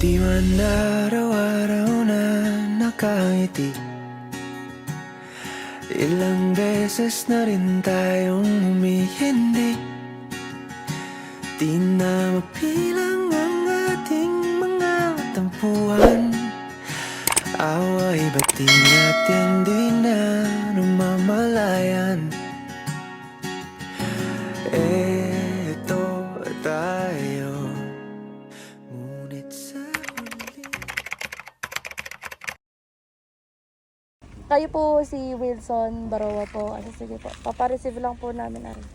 Di man araw-araw na nakangiti, ilang beses na rin tayong humihindi. Di na mapilang ang ating mga tampuhan. Away ba't di natin di na namamalayan? Eto tayo, ngunit sa huli. Kayo po si Wilson Baroa po. Sige po, papareceive lang po namin na rin.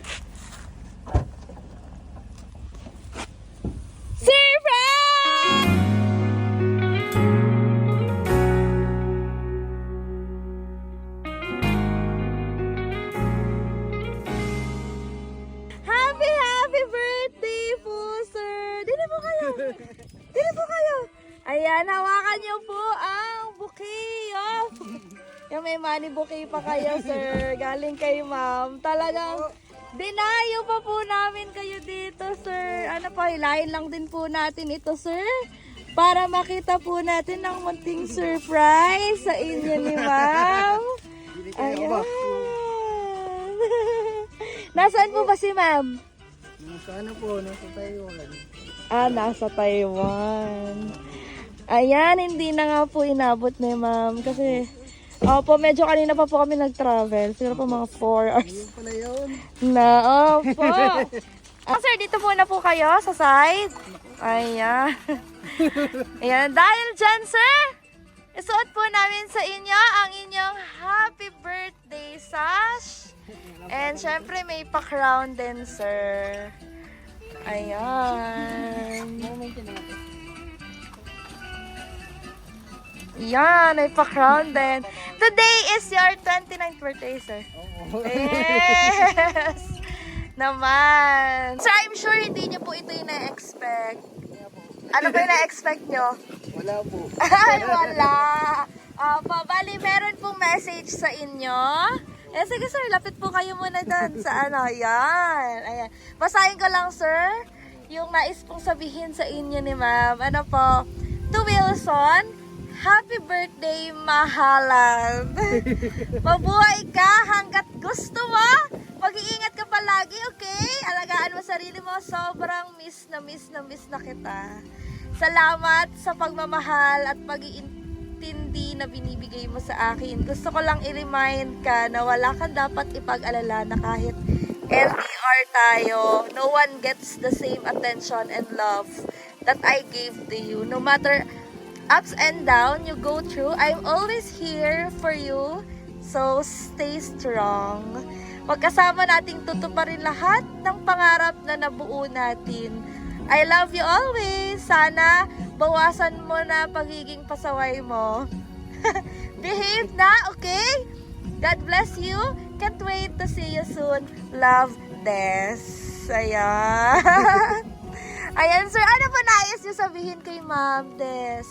Surprise! Happy birthday po, sir! Dito po kayo! Dito po kayo! Ayan, hawakan niyo po ang bouquet. Oh. Yung may money bouquet pa kayo, sir. Galing kay ma'am. Talagang dinayo pa po namin kayo dito, sir. Ano po, hilahin lang din po natin ito, sir. Para makita po natin ang munting surprise sa inyo ni ma'am. Ayan. Nasaan po ba si ma'am? Nasa ano po, nasa Taiwan. Nasa Taiwan. Ayan, hindi na nga po inabot ni ma'am. Kasi, opo, medyo kanina pa po kami nag-travel. Siguro po mga 4 hours. Ayun pala yun. Na, opo. Sir, dito muna po kayo sa side. Ayan. Ayan, dahil dyan, sir, isuot po namin sa inyo ang inyong happy birthday sash. And syempre, may pa-crown din, sir. Ayan. Yan, may pa-crown din. Today is your 29th birthday, sir. Yes! Naman. Sir, I'm sure hindi nyo po ito yung na-expect. Ano ba yung na-expect nyo? Wala po. Ay, wala. Bali, meron pong message sa inyo. Sige, sir, lapit po kayo muna doon sa ano. Yan. Ayan. Basahin ko lang, sir, yung nais pong sabihin sa inyo ni ma'am. Ano po? To Wilson, happy birthday, mahalan. Mabuhay ka hanggat gusto mo. Mag-iingat ka palagi, okay? Alagaan mo sarili mo. Sobrang miss na kita. Salamat sa pagmamahal at pag-iintindi na binibigay mo sa akin. Gusto ko lang i-remind ka na wala kang dapat ipag-alala na kahit LDR tayo, no one gets the same attention and love that I gave to you. No matter ups and down you go through, I'm always here for you. So, stay strong. Magkasama nating tutuparin lahat ng pangarap na nabuo natin. I love you always. Sana bawasan mo na pagiging pasaway mo. Behave na, okay? God bless you. Can't wait to see you soon. Love, Des. Ayan. Ayan, sir. Ano pa nais niyo sabihin kay Ma'am Des?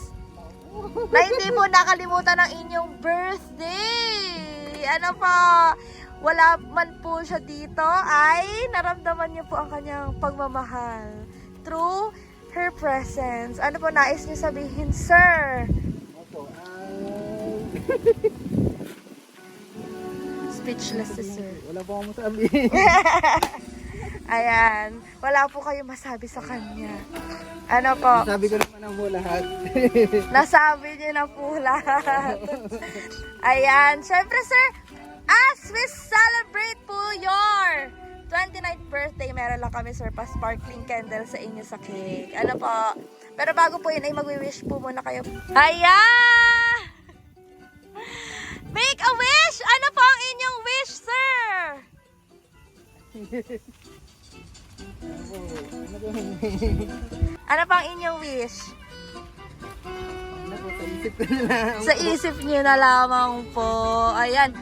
Na hindi mo nakalimutan ang inyong birthday. Ano pa? Wala man po siya dito, ay naramdaman niyo po ang kanyang pagmamahal through her presence. Ano po nais niyo sabihin, sir? Opo, Speechless si sir. wala po akong masabi. Ayan, wala po kayo masabi sa kanya. Ano po? Sabi ko naman ang mo lahat. Nasabi niyo na po lahat. Ayan, syempre sir, as we celebrate po your 29th birthday, meron lang kami sir pa sparkling candle sa inyo sa cake. Ano po? Pero bago po yun ay magwi-wish po muna kayo. Ayan! Make a wish! Ano po ang inyong wish, sir? Ano po ang inyong wish? Ano po, sa isip ko na lang. Sa isip niyo na lamang po. Ayan.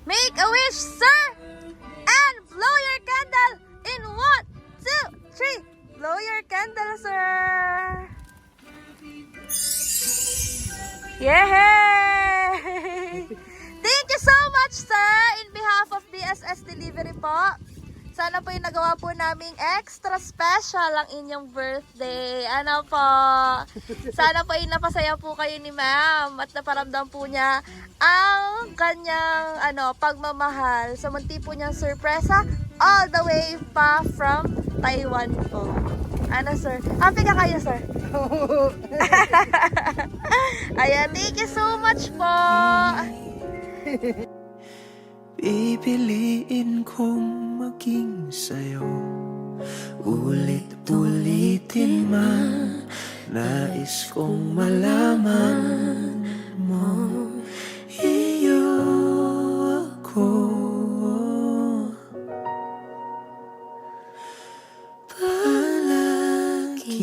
Make a wish, sir! And blow your candle in 1, 2, 3. Blow your candle, sir! Yay! Thank you so much, sir! In behalf of BSS Delivery po, Sana po yung nagawa po naming extra special ang inyong birthday. Ano po? Sana po yung napasaya po kayo ni ma'am at naparamdam po niya ang kanyang pagmamahal sa munti po niyang sorpresa all the way pa from Taiwan po. Ano sir? Happy ka kayo sir? Ayan, thank you so much po. Pipiliin kong maging sa'yo, ulit-ulitin man. Nais kong malaman mo, iyo ako. Palagi